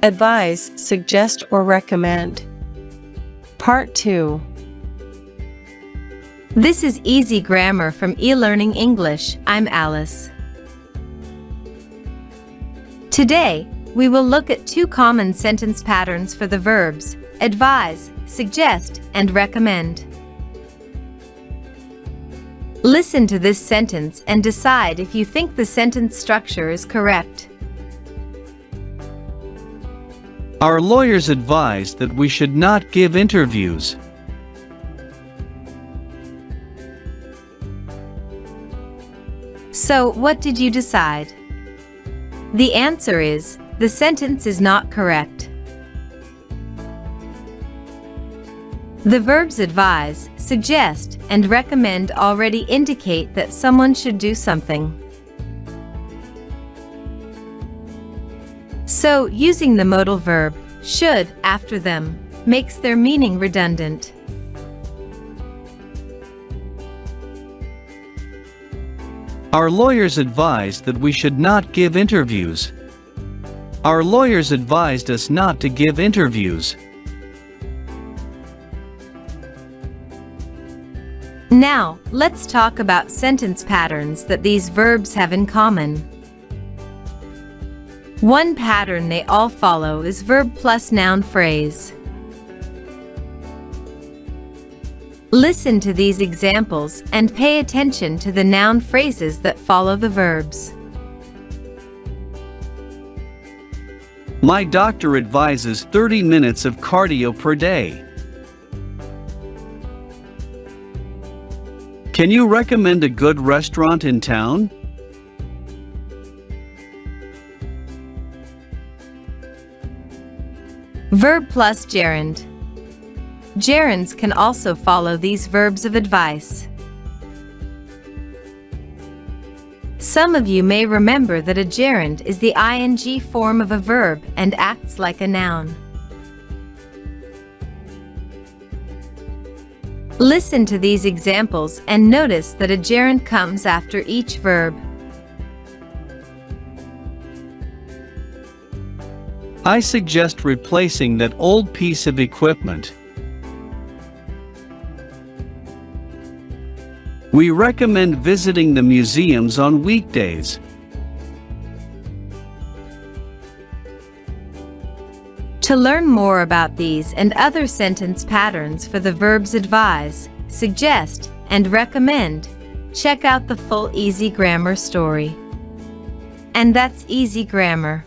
advise, suggest or recommend. Part 2. This is Easy Grammar from eLearning English. I'm Alice. Today, we will look at 2 common sentence patterns for the verbs advise, suggest, and recommend. Listen to this sentence and decide if you think the sentence structure is correct. Our lawyers advised that we should not give interviews. So, what did you decide? The answer is, the sentence is not correct. The verbs advise, suggest, and recommend already indicate that someone should do something. So, using the modal verb, should, after them, makes their meaning redundant. Our lawyers advised that we should not give interviews. Our lawyers advised us not to give interviews. Now, let's talk about sentence patterns that these verbs have in common. One pattern they all follow is verb plus noun phrase. Listen to these examples and pay attention to the noun phrases that follow the verbs. My doctor advises 30 minutes of cardio per day. Can you recommend a good restaurant in town? Verb plus gerund. Gerunds can also follow these verbs of advice. Some of you may remember that a gerund is the ing form of a verb and acts like a noun. Listen to these examples and notice that a gerund comes after each verb. I suggest replacing that old piece of equipment. We recommend visiting the museums on weekdays. To learn more about these and other sentence patterns for the verbs advise, suggest, and recommend, check out the full Easy Grammar story. And that's Easy Grammar.